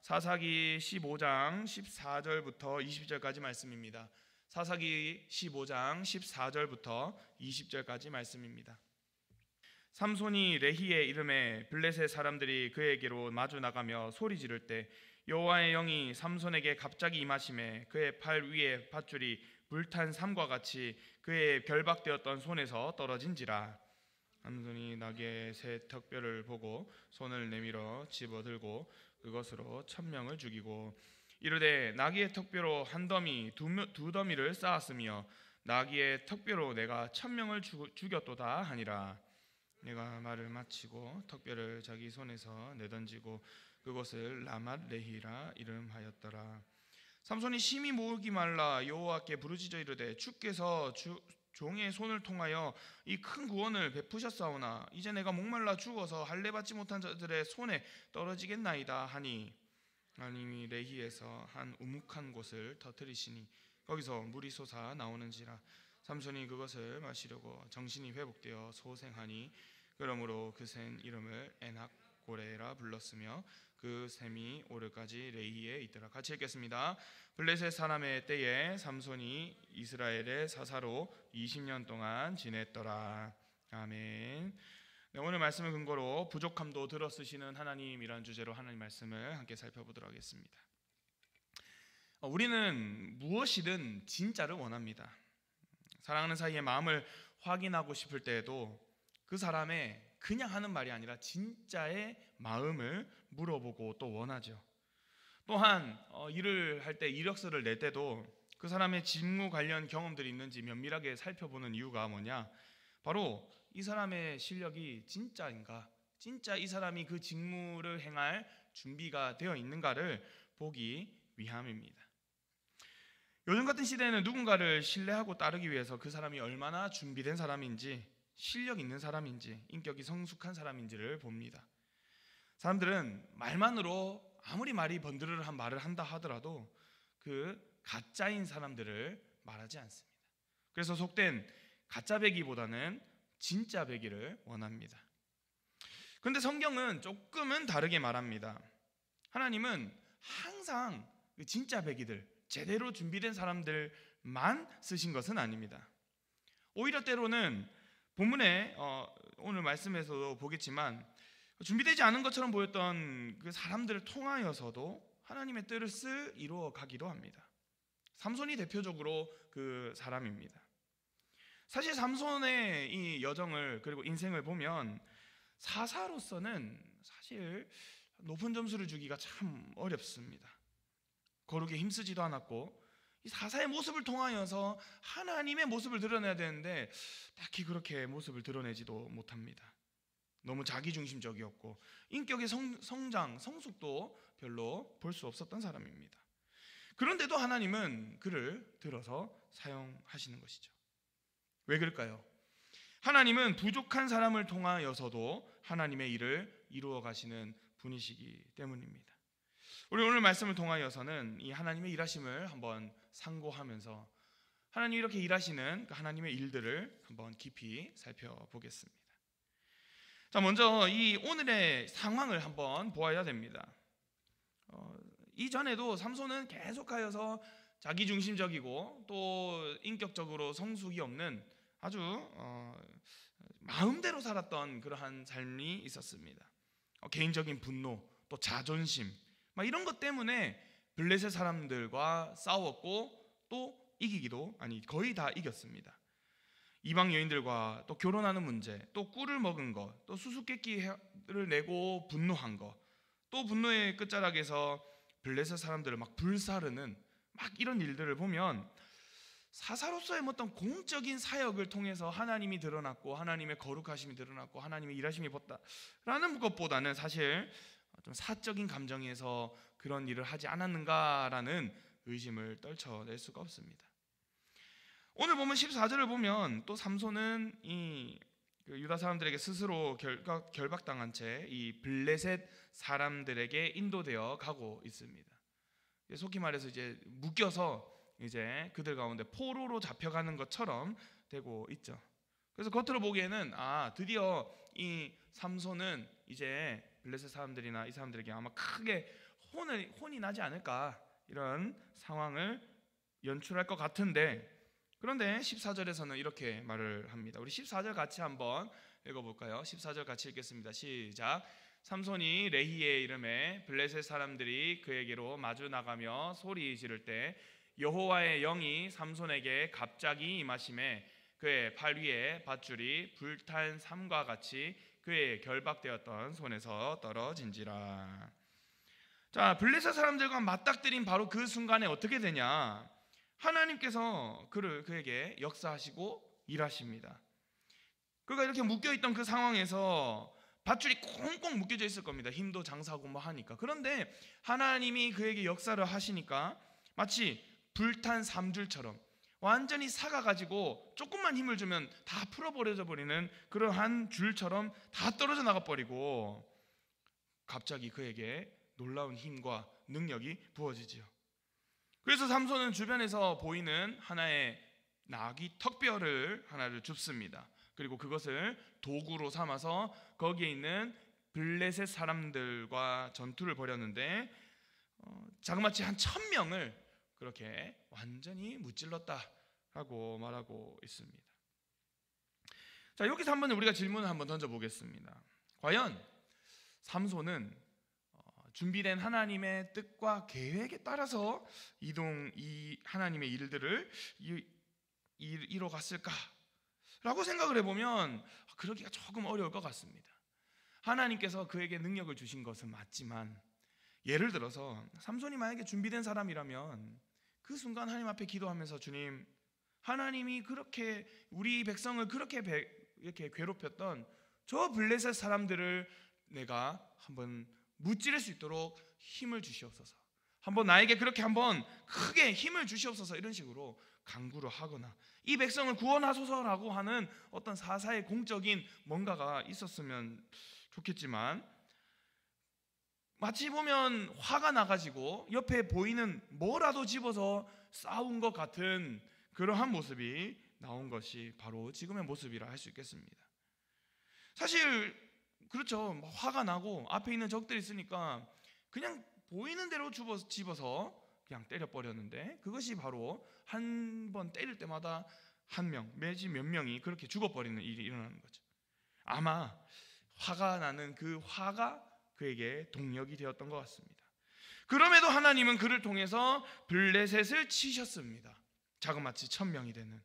사사기 15장 14절부터 20절까지 말씀입니다. 사사기 15장 14절부터 20절까지 말씀입니다. 삼손이 레히의 이름에 블레셋 사람들이 그에게로 마주 나가며 소리 지를 때 여호와의 영이 삼손에게 갑자기 임하심에 그의 팔 위에 밧줄이 불탄 삼과 같이 그의 결박되었던 손에서 떨어진지라. 삼손이 나귀의 새 턱뼈를 보고 손을 내밀어 집어들고 그것으로 1000명을 죽이고 이르되 나귀의 턱뼈로 한 더미 두 더미를 쌓았으며 나귀의 턱뼈로 내가 1000명을 죽였도다 하니라. 내가 말을 마치고 턱뼈를 자기 손에서 내던지고 그것을 라맛 레히라 이름하였더라. 삼손이 심히 목이 말라 여호와께 부르짖어 이르되 주께서 종의 손을 통하여 이 큰 구원을 베푸셨사오나 이제 내가 목말라 죽어서 할례 받지 못한 자들의 손에 떨어지겠나이다 하니 하나님이 레히에서 한 우묵한 곳을 터뜨리시니 거기서 물이 솟아 나오는지라. 삼손이 그것을 마시려고 정신이 회복되어 소생하니 그러므로 그 샘 이름을 에낙고레라 불렀으며 그 샘이 오늘까지 레히에 있더라. 같이 읽겠습니다. 블레셋 사람의 때에 삼손이 이스라엘의 사사로 20년 동안 지냈더라. 아멘. 네, 오늘 말씀을 근거로 부족함도 들어 쓰시는 하나님이라는 주제로 하나님 말씀을 함께 살펴보도록 하겠습니다. 우리는 무엇이든 진짜를 원합니다. 사랑하는 사이에 마음을 확인하고 싶을 때에도 그 사람의 그냥 하는 말이 아니라 진짜의 마음을 물어보고 또 원하죠. 또한 일을 할 때 이력서를 낼 때도 그 사람의 직무 관련 경험들이 있는지 면밀하게 살펴보는 이유가 뭐냐? 바로 이 사람의 실력이 진짜인가, 진짜 이 사람이 그 직무를 행할 준비가 되어 있는가를 보기 위함입니다. 요즘 같은 시대에는 누군가를 신뢰하고 따르기 위해서 그 사람이 얼마나 준비된 사람인지, 실력 있는 사람인지, 인격이 성숙한 사람인지를 봅니다. 사람들은 말만으로 아무리 말이 번드르르한 말을 한다 하더라도 그 가짜인 사람들을 말하지 않습니다. 그래서 속된 가짜 배기보다는 진짜 배기를 원합니다. 그런데 성경은 조금은 다르게 말합니다. 하나님은 항상 그 진짜 배기들, 제대로 준비된 사람들만 쓰신 것은 아닙니다. 오히려 때로는 본문에 오늘 말씀에서도 보겠지만 준비되지 않은 것처럼 보였던 그 사람들을 통하여서도 하나님의 뜻을 이루어 가기도 합니다. 삼손이 대표적으로 그 사람입니다. 사실 삼손의 이 여정을 그리고 인생을 보면 사사로서는 사실 높은 점수를 주기가 참 어렵습니다. 거룩에 힘쓰지도 않았고 이 사사의 모습을 통하여서 하나님의 모습을 드러내야 되는데 딱히 그렇게 모습을 드러내지도 못합니다. 너무 자기중심적이었고 인격의 성장, 성숙도 별로 볼 수 없었던 사람입니다. 그런데도 하나님은 그를 들어서 사용하시는 것이죠. 왜 그럴까요? 하나님은 부족한 사람을 통하여서도 하나님의 일을 이루어 가시는 분이시기 때문입니다. 우리 오늘 말씀을 통하여서는 이 하나님의 일하심을 한번 상고하면서 하나님이 이렇게 일하시는 그 하나님의 일들을 한번 깊이 살펴보겠습니다. 자, 먼저 이 오늘의 상황을 한번 보아야 됩니다. 이전에도 삼손은 계속하여서 자기중심적이고 또 인격적으로 성숙이 없는 아주 마음대로 살았던 그러한 삶이 있었습니다. 개인적인 분노, 또 자존심 이런 것 때문에 블레셋 사람들과 싸웠고 또 이기기도 거의 다 이겼습니다. 이방 여인들과 또 결혼하는 문제, 또 꿀을 먹은 것, 또 수수께끼를 내고 분노한 것, 또 분노의 끝자락에서 블레셋 사람들을 불사르는 이런 일들을 보면 사사로서의 어떤 공적인 사역을 통해서 하나님이 드러났고 하나님의 거룩하심이 드러났고 하나님의 일하심이 보다라는 것보다는 사실 좀 사적인 감정에서 그런 일을 하지 않았는가라는 의심을 떨쳐낼 수가 없습니다. 오늘 보면 14절을 보면 또 삼손은 이 유다 사람들에게 스스로 결박당한 채 이 블레셋 사람들에게 인도되어 가고 있습니다. 속히 말해서 이제 묶여서 이제 그들 가운데 포로로 잡혀가는 것처럼 되고 있죠. 그래서 겉으로 보기에는 드디어 이 삼손은 이제 블레셋 사람들이나 이 사람들에게 아마 크게 혼이 나지 않을까, 이런 상황을 연출할 것 같은데, 그런데 14절에서는 이렇게 말을 합니다. 우리 14절 같이 한번 읽어볼까요? 14절 같이 읽겠습니다. 시작. 삼손이 레히의 이름에 블레셋 사람들이 그에게로 마주 나가며 소리 지를 때 여호와의 영이 삼손에게 갑자기 임하심에 그의 팔 위에 밧줄이 불탄 삼과 같이 그의 결박되었던 손에서 떨어진지라. 자, 블레셋 사람들과 맞닥뜨린 바로 그 순간에 어떻게 되냐? 하나님께서 그에게 역사하시고 일하십니다. 그가 이렇게 묶여있던 그 상황에서 밧줄이 꽁꽁 묶여져 있을 겁니다. 힘도 장사하고 뭐 하니까. 그런데 하나님이 그에게 역사를 하시니까 마치 불탄 삼줄처럼 완전히 사가가지고 조금만 힘을 주면 다 풀어버려져 버리는 그러한 줄처럼 다 떨어져 나가버리고 갑자기 그에게 놀라운 힘과 능력이 부어지지요. 그래서 삼손은 주변에서 보이는 하나의 나귀 턱뼈를 하나를 줍습니다. 그리고 그것을 도구로 삼아서 거기에 있는 블레셋 사람들과 전투를 벌였는데 자그마치 한 1000명을 그렇게 완전히 무찔렀다라고 말하고 있습니다. 자, 여기서 한번 우리가 질문을 한번 던져보겠습니다. 과연 삼손은 준비된 하나님의 뜻과 계획에 따라서 이 하나님의 일들을 이뤄갔을까? 라고 생각을 해보면 그러기가 조금 어려울 것 같습니다. 하나님께서 그에게 능력을 주신 것은 맞지만, 예를 들어서 삼손이 만약에 준비된 사람이라면 그 순간 하나님 앞에 기도하면서 주님, 하나님이 그렇게 우리 백성을 그렇게 이렇게 괴롭혔던 저 블레셋 사람들을 내가 한번 무찌를 수 있도록 힘을 주시옵소서, 한번 나에게 그렇게 한번 크게 힘을 주시옵소서, 이런 식으로 간구를 하거나 이 백성을 구원하소서라고 하는 어떤 사사의 공적인 뭔가가 있었으면 좋겠지만, 마치 보면 화가 나가지고 옆에 보이는 뭐라도 집어서 싸운 것 같은 그러한 모습이 나온 것이 바로 지금의 모습이라 할 수 있겠습니다. 사실 그렇죠. 화가 나고 앞에 있는 적들이 있으니까 그냥 보이는 대로 집어서 그냥 때려버렸는데, 그것이 바로 한 번 때릴 때마다 한 명, 매지 몇 명이 그렇게 죽어버리는 일이 일어나는 거죠. 아마 화가 나는 그 화가 그에게 동력이 되었던 것 같습니다. 그럼에도 하나님은 그를 통해서 블레셋을 치셨습니다. 자그마치 1000명이 되는.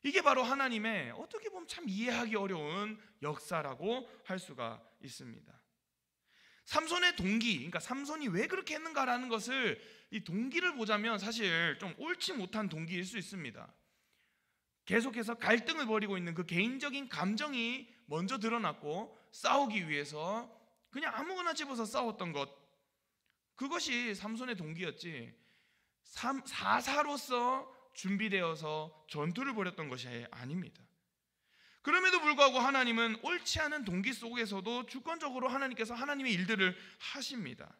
이게 바로 하나님의 어떻게 보면 참 이해하기 어려운 역사라고 할 수가 있습니다. 삼손의 동기, 그러니까 삼손이 왜 그렇게 했는가라는 것을 이 동기를 보자면 사실 좀 옳지 못한 동기일 수 있습니다. 계속해서 갈등을 벌이고 있는 그 개인적인 감정이 먼저 드러났고, 싸우기 위해서 그냥 아무거나 집어서 싸웠던 것, 그것이 삼손의 동기였지 사사로서 준비되어서 전투를 벌였던 것이 아닙니다. 그럼에도 불구하고 하나님은 옳지 않은 동기 속에서도 주권적으로 하나님께서 하나님의 일들을 하십니다.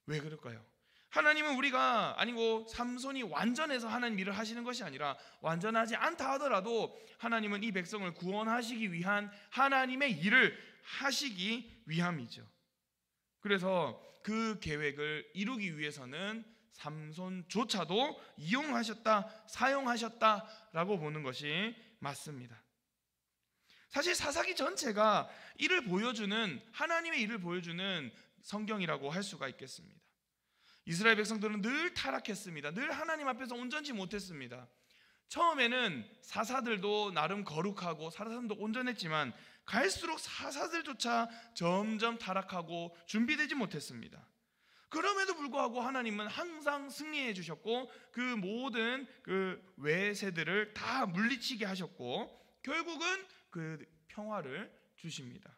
왜 그럴까요? 하나님은 우리가 아니고 삼손이 완전해서 하나님 일을 하시는 것이 아니라, 완전하지 않다 하더라도 하나님은 이 백성을 구원하시기 위한 하나님의 일을 하시기 위함이죠. 그래서 그 계획을 이루기 위해서는 삼손조차도 이용하셨다, 사용하셨다라고 보는 것이 맞습니다. 사실 사사기 전체가 이를 보여주는, 하나님의 일을 보여주는 성경이라고 할 수가 있겠습니다. 이스라엘 백성들은 늘 타락했습니다. 늘 하나님 앞에서 온전치 못했습니다. 처음에는 사사들도 나름 거룩하고 사사들도 온전했지만 갈수록 사사들조차 점점 타락하고 준비되지 못했습니다. 그럼에도 불구하고 하나님은 항상 승리해 주셨고, 그 모든 그 외세들을 다 물리치게 하셨고, 결국은 그 평화를 주십니다.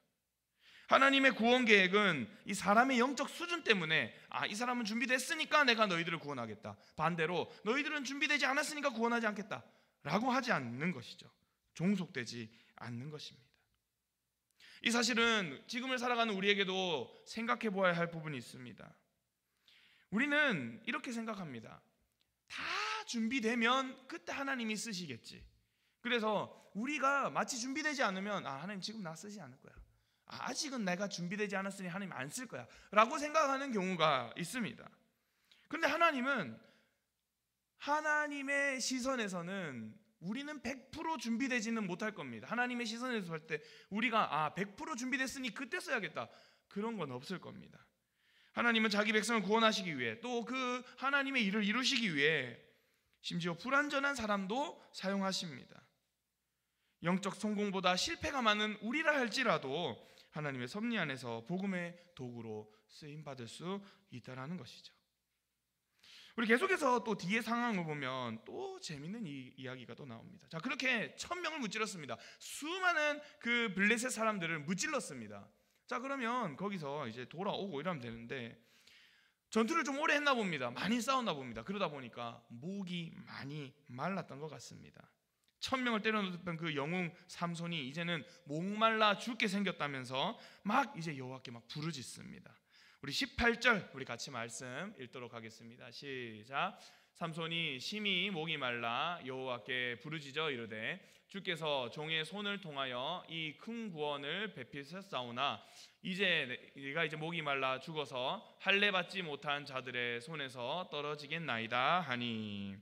하나님의 구원 계획은 이 사람의 영적 수준 때문에 이 사람은 준비됐으니까 내가 너희들을 구원하겠다, 반대로 너희들은 준비되지 않았으니까 구원하지 않겠다 라고 하지 않는 것이죠. 종속되지 않는 것입니다. 이 사실은 지금을 살아가는 우리에게도 생각해 보아야 할 부분이 있습니다. 우리는 이렇게 생각합니다. 다 준비되면 그때 하나님이 쓰시겠지. 그래서 우리가 마치 준비되지 않으면 하나님 지금 나 쓰지 않을 거야, 아직은 내가 준비되지 않았으니 하나님 안 쓸 거야 라고 생각하는 경우가 있습니다. 그런데 하나님은 하나님의 시선에서는 우리는 100% 준비되지는 못할 겁니다. 하나님의 시선에서 볼 때 우리가 100% 준비됐으니 그때 써야겠다, 그런 건 없을 겁니다. 하나님은 자기 백성을 구원하시기 위해, 또 그 하나님의 일을 이루시기 위해 심지어 불완전한 사람도 사용하십니다. 영적 성공보다 실패가 많은 우리라 할지라도 하나님의 섭리 안에서 복음의 도구로 쓰임받을 수 있다는 것이죠. 우리 계속해서 또 뒤에 상황을 보면 또 재밌는 이야기가 또 나옵니다. 자, 그렇게 1000명을 무찔렀습니다. 수많은 그 블레셋 사람들을 무찔렀습니다. 자, 그러면 거기서 이제 돌아오고 이러면 되는데 전투를 좀 오래 했나 봅니다. 많이 싸웠나 봅니다. 그러다 보니까 목이 많이 말랐던 것 같습니다. 1000명을 때려놓던 그 영웅 삼손이 이제는 목말라 죽게 생겼다면서 막 이제 여호와께 막 부르짖습니다. 우리 18절 우리 같이 말씀 읽도록 하겠습니다. 시작. 삼손이 심히 목이 말라 여호와께 부르짖어 이르되 주께서 종의 손을 통하여 이 큰 구원을 베푸셨사오나 이제 내가 목이 말라 죽어서 할례 받지 못한 자들의 손에서 떨어지겠나이다 하니,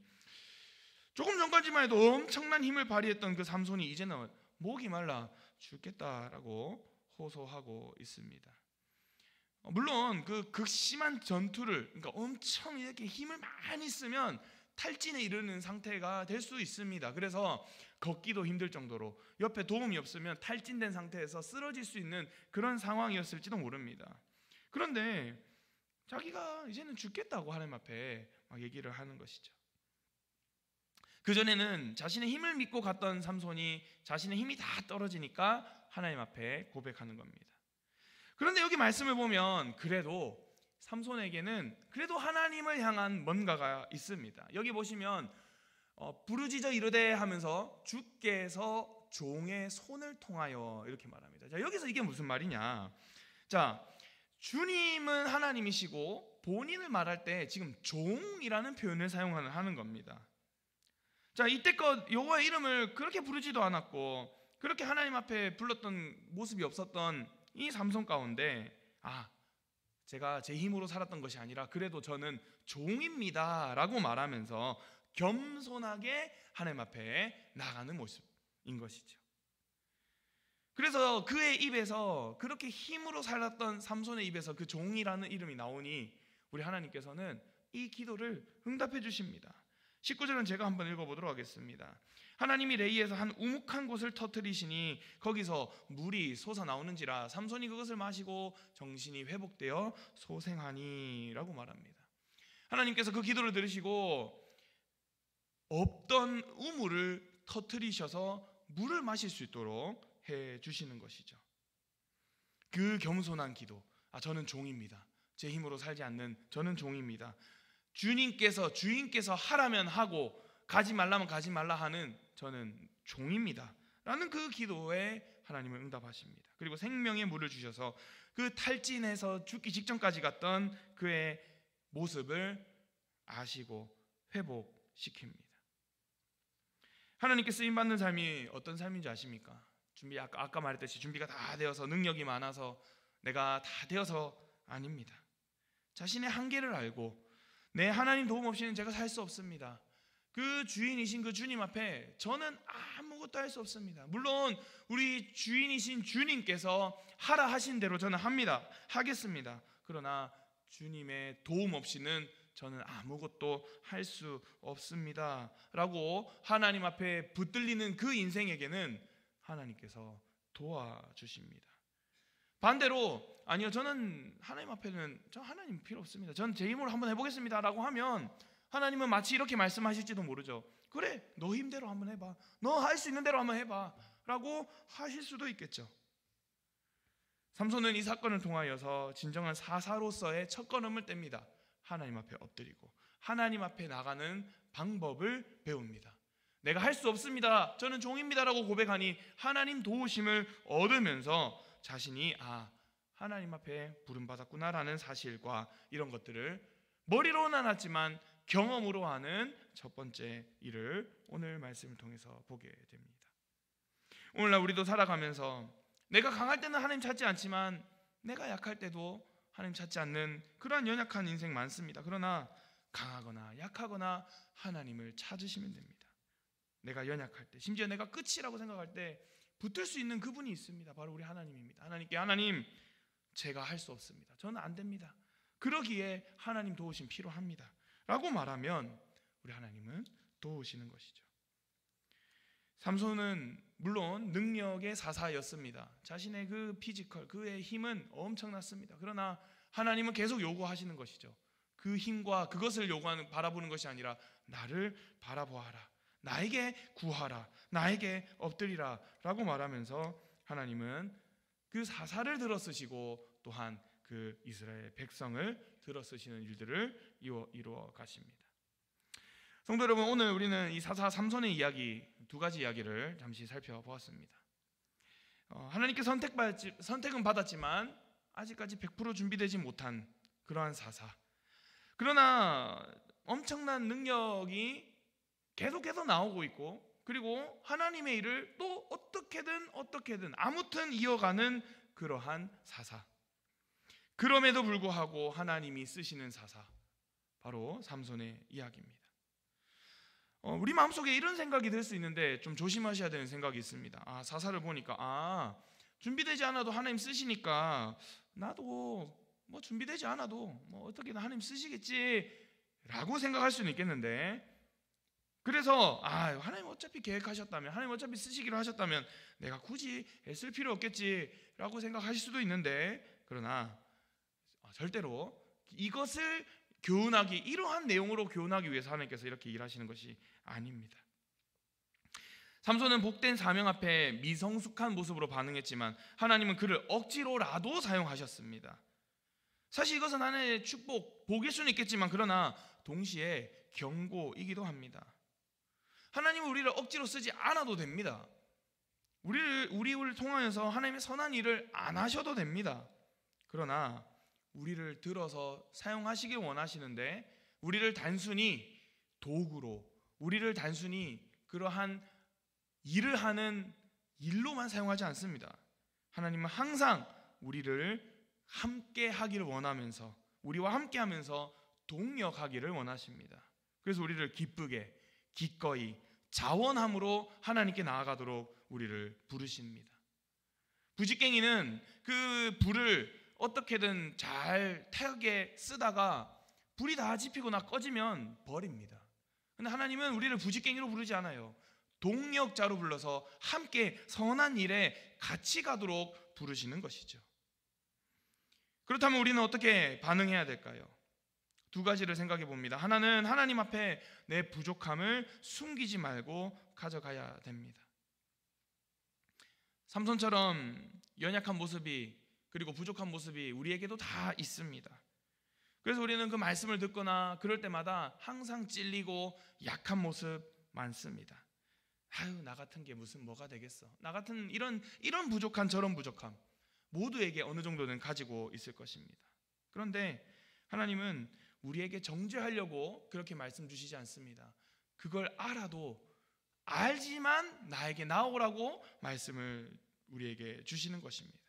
조금 전까지만 해도 엄청난 힘을 발휘했던 그 삼손이 이제는 목이 말라 죽겠다라고 호소하고 있습니다. 물론 그 극심한 전투를, 그러니까 엄청 이렇게 힘을 많이 쓰면 탈진에 이르는 상태가 될 수 있습니다. 그래서 걷기도 힘들 정도로 옆에 도움이 없으면 탈진된 상태에서 쓰러질 수 있는 그런 상황이었을지도 모릅니다. 그런데 자기가 이제는 죽겠다고 하나님 앞에 막 얘기를 하는 것이죠. 그전에는 자신의 힘을 믿고 갔던 삼손이 자신의 힘이 다 떨어지니까 하나님 앞에 고백하는 겁니다. 그런데 여기 말씀을 보면 그래도 삼손에게는 그래도 하나님을 향한 뭔가가 있습니다. 여기 보시면 부르짖어 이르되 하면서 주께서 종의 손을 통하여 이렇게 말합니다. 자, 여기서 이게 무슨 말이냐? 자, 주님은 하나님이시고 본인을 말할 때 지금 종이라는 표현을 사용하는 겁니다. 자, 이때껏 여호와의 이름을 그렇게 부르지도 않았고 그렇게 하나님 앞에 불렀던 모습이 없었던 이 삼손 가운데 제가 제 힘으로 살았던 것이 아니라 그래도 저는 종입니다 라고 말하면서 겸손하게 하나님 앞에 나가는 모습인 것이죠. 그래서 그의 입에서, 그렇게 힘으로 살았던 삼손의 입에서 그 종이라는 이름이 나오니 우리 하나님께서는 이 기도를 응답해 주십니다. 19절은 제가 한번 읽어보도록 하겠습니다. 하나님이 레이에서 한 우묵한 곳을 터뜨리시니 거기서 물이 솟아나오는지라 삼손이 그것을 마시고 정신이 회복되어 소생하니 라고 말합니다. 하나님께서 그 기도를 들으시고 없던 우물을 터뜨리셔서 물을 마실 수 있도록 해주시는 것이죠. 그 겸손한 기도, 저는 종입니다. 제 힘으로 살지 않는 저는 종입니다. 주인께서 하라면 하고 가지 말라면 가지 말라 하는 저는 종입니다 라는 그 기도에 하나님은 응답하십니다. 그리고 생명의 물을 주셔서 그 탈진해서 죽기 직전까지 갔던 그의 모습을 아시고 회복시킵니다. 하나님께 쓰임받는 삶이 어떤 삶인지 아십니까? 아까 말했듯이 준비가 다 되어서 능력이 많아서 내가 다 되어서 아닙니다. 자신의 한계를 알고 내 하나님 도움 없이는 제가 살 수 없습니다. 그 주인이신 그 주님 앞에 저는 아무것도 할 수 없습니다. 물론 우리 주인이신 주님께서 하라 하신 대로 저는 하겠습니다. 그러나 주님의 도움 없이는 저는 아무것도 할 수 없습니다 라고 하나님 앞에 붙들리는 그 인생에게는 하나님께서 도와주십니다. 반대로 아니요, 저는 하나님 앞에는 하나님 필요 없습니다. 저는 제 힘으로 한번 해보겠습니다 라고 하면 하나님은 마치 이렇게 말씀하실지도 모르죠. 그래, 너 힘대로 한번 해봐, 너 할 수 있는 대로 한번 해봐 라고 하실 수도 있겠죠. 삼손은 이 사건을 통하여서 진정한 사사로서의 첫걸음을 뗍니다. 하나님 앞에 엎드리고 하나님 앞에 나가는 방법을 배웁니다. 내가 할 수 없습니다, 저는 종입니다 라고 고백하니 하나님 도우심을 얻으면서 자신이 하나님 앞에 부름받았구나 라는 사실과 이런 것들을 머리로는 알았지만 경험으로 하는 첫 번째 일을 오늘 말씀을 통해서 보게 됩니다. 오늘날 우리도 살아가면서 내가 강할 때는 하나님 찾지 않지만 내가 약할 때도 하나님 찾지 않는 그러한 연약한 인생 많습니다. 그러나 강하거나 약하거나 하나님을 찾으시면 됩니다. 내가 연약할 때, 심지어 내가 끝이라고 생각할 때 붙들 수 있는 그분이 있습니다. 바로 우리 하나님입니다. 하나님께 하나님, 제가 할 수 없습니다. 저는 안 됩니다. 그러기에 하나님 도우심 필요합니다. 라고 말하면 우리 하나님은 도우시는 것이죠. 삼손은 물론 능력의 사사였습니다. 자신의 그 피지컬, 그의 힘은 엄청났습니다. 그러나 하나님은 계속 요구하시는 것이죠. 그 힘과 그것을 요구하는, 바라보는 것이 아니라 나를 바라보아라, 나에게 구하라, 나에게 엎드리라 라고 말하면서 하나님은 그 사사를 들어 쓰시고 또한 그 이스라엘 백성을 들어 쓰시는 일들을 이루어 가십니다. 성도 여러분, 오늘 우리는 이 사사 삼손의 이야기, 두 가지 이야기를 잠시 살펴보았습니다. 하나님께 선택은 받았지만 아직까지 100% 준비되지 못한 그러한 사사. 그러나 엄청난 능력이 계속해서 나오고 있고, 그리고 하나님의 일을 또 어떻게든 아무튼 이어가는 그러한 사사. 그럼에도 불구하고 하나님이 쓰시는 사사, 바로 삼손의 이야기입니다. 우리 마음속에 이런 생각이 들 수 있는데 좀 조심하셔야 되는 생각이 있습니다. 사사를 보니까 준비되지 않아도 하나님 쓰시니까 나도 뭐 준비되지 않아도 뭐 어떻게든 하나님 쓰시겠지 라고 생각할 수는 있겠는데, 그래서 하나님 어차피 계획하셨다면, 하나님 어차피 쓰시기로 하셨다면 내가 굳이 애쓸 필요 없겠지 라고 생각하실 수도 있는데, 그러나 절대로 이것을 이러한 내용으로 교훈하기 위해서 하나님께서 이렇게 일하시는 것이 아닙니다. 삼손은 복된 사명 앞에 미성숙한 모습으로 반응했지만 하나님은 그를 억지로라도 사용하셨습니다. 사실 이것은 하나님의 복일 수는 있겠지만, 그러나 동시에 경고이기도 합니다. 하나님은 우리를 억지로 쓰지 않아도 됩니다. 우리를 통하여서 하나님의 선한 일을 안 하셔도 됩니다. 그러나 우리를 들어서 사용하시길 원하시는데, 우리를 단순히 도구로, 우리를 단순히 그러한 일을 하는 일로만 사용하지 않습니다. 하나님은 항상 우리를 함께 하기를 원하면서, 우리와 함께 하면서 동역하기를 원하십니다. 그래서 우리를 기쁘게, 기꺼이, 자원함으로 하나님께 나아가도록 우리를 부르십니다. 부지깽이는 그 불을 어떻게든 잘 태우게 쓰다가 불이 다 지피고 꺼지면 버립니다. 근데 하나님은 우리를 부지깽이로 부르지 않아요. 동역자로 불러서 함께 선한 일에 같이 가도록 부르시는 것이죠. 그렇다면 우리는 어떻게 반응해야 될까요? 두 가지를 생각해 봅니다. 하나는 하나님 앞에 내 부족함을 숨기지 말고 가져가야 됩니다. 삼손처럼 연약한 모습이, 그리고 부족한 모습이 우리에게도 다 있습니다. 그래서 우리는 그 말씀을 듣거나 그럴 때마다 항상 찔리고 약한 모습 많습니다. 나 같은 게 무슨 뭐가 되겠어. 나 같은 이런 부족한, 저런 부족함 모두에게 어느 정도는 가지고 있을 것입니다. 그런데 하나님은 우리에게 정죄하려고 그렇게 말씀 주시지 않습니다. 그걸 알지만 나에게 나오라고 말씀을 우리에게 주시는 것입니다.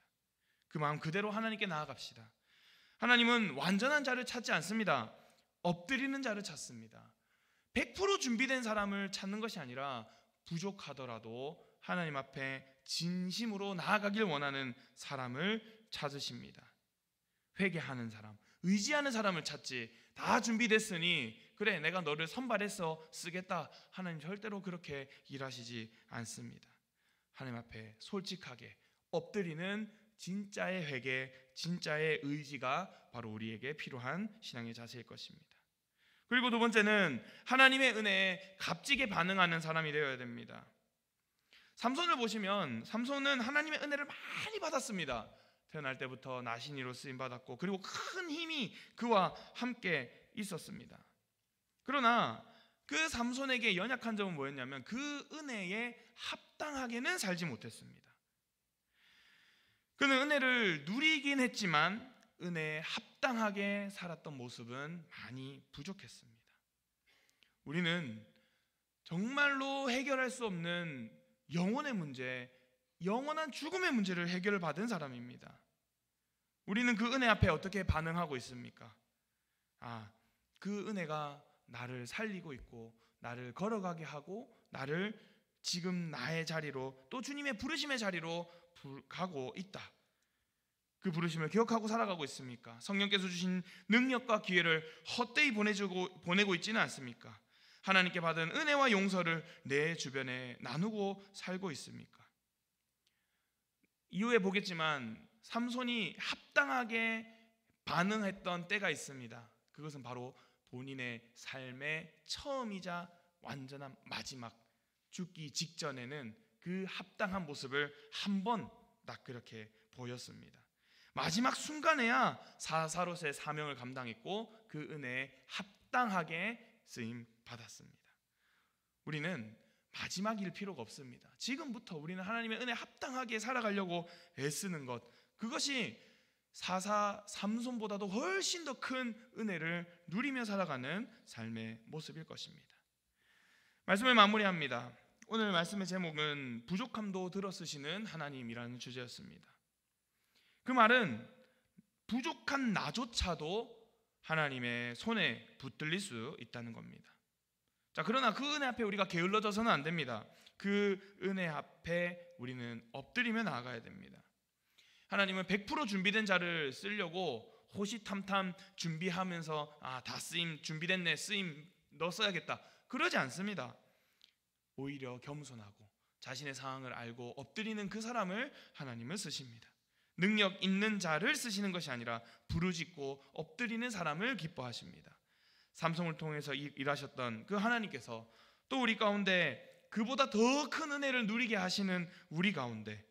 그 마음 그대로 하나님께 나아갑시다. 하나님은 완전한 자를 찾지 않습니다. 엎드리는 자를 찾습니다. 100% 준비된 사람을 찾는 것이 아니라 부족하더라도 하나님 앞에 진심으로 나아가길 원하는 사람을 찾으십니다. 회개하는 사람, 의지하는 사람을 찾지, 다 준비됐으니 그래 내가 너를 선발해서 쓰겠다, 하나님 절대로 그렇게 일하시지 않습니다. 하나님 앞에 솔직하게 엎드리는 진짜의 회개, 진짜의 의지가 바로 우리에게 필요한 신앙의 자세일 것입니다. 그리고 두 번째는 하나님의 은혜에 값지게 반응하는 사람이 되어야 됩니다. 삼손을 보시면 삼손은 하나님의 은혜를 많이 받았습니다. 태어날 때부터 나신이로 쓰임받았고, 그리고 큰 힘이 그와 함께 있었습니다. 그러나 그 삼손에게 연약한 점은 뭐였냐면 그 은혜에 합당하게는 살지 못했습니다. 그는 은혜를 누리긴 했지만 은혜에 합당하게 살았던 모습은 많이 부족했습니다. 우리는 정말로 해결할 수 없는 영혼의 문제, 영원한 죽음의 문제를 해결받은 사람입니다. 우리는 그 은혜 앞에 어떻게 반응하고 있습니까? 그 은혜가 나를 살리고 있고 나를 걸어가게 하고 나를 지금 나의 자리로 또 주님의 부르심의 자리로 가고 있다. 그 부르심을 기억하고 살아가고 있습니까? 성령께서 주신 능력과 기회를 헛되이 보내고 있지는 않습니까? 하나님께 받은 은혜와 용서를 내 주변에 나누고 살고 있습니까? 이후에 보겠지만 삼손이 합당하게 반응했던 때가 있습니다. 그것은 바로 본인의 삶의 처음이자 완전한 마지막, 죽기 직전에는 그 합당한 모습을 한 번 딱 그렇게 보였습니다. 마지막 순간에야 사사롯의 사명을 감당했고 그 은혜에 합당하게 쓰임 받았습니다. 우리는 마지막일 필요가 없습니다. 지금부터 우리는 하나님의 은혜에 합당하게 살아가려고 애쓰는 것, 그것이 삼손보다도 훨씬 더 큰 은혜를 누리며 살아가는 삶의 모습일 것입니다. 말씀을 마무리합니다. 오늘 말씀의 제목은 부족함도 들어 쓰시는 하나님이라는 주제였습니다. 그 말은 부족한 나조차도 하나님의 손에 붙들릴 수 있다는 겁니다. 그러나 그 은혜 앞에 우리가 게을러져서는 안 됩니다. 그 은혜 앞에 우리는 엎드리며 나아가야 됩니다. 하나님은 100% 준비된 자를 쓰려고 호시탐탐 준비하면서 다 쓰임 준비됐네, 쓰임 너 써야겠다, 그러지 않습니다. 오히려 겸손하고 자신의 상황을 알고 엎드리는 그 사람을 하나님은 쓰십니다. 능력 있는 자를 쓰시는 것이 아니라 부르짖고 엎드리는 사람을 기뻐하십니다. 삼손을 통해서 일하셨던 그 하나님께서 또 우리 가운데 그보다 더 큰 은혜를 누리게 하시는 우리 가운데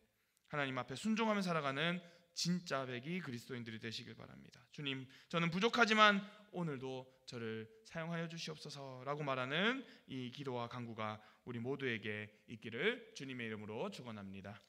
하나님 앞에 순종하며 살아가는 진짜 백이 그리스도인들이 되시길 바랍니다. 주님, 저는 부족하지만 오늘도 저를 사용하여 주시옵소서라고 말하는 이 기도와 간구가 우리 모두에게 있기를 주님의 이름으로 축원합니다.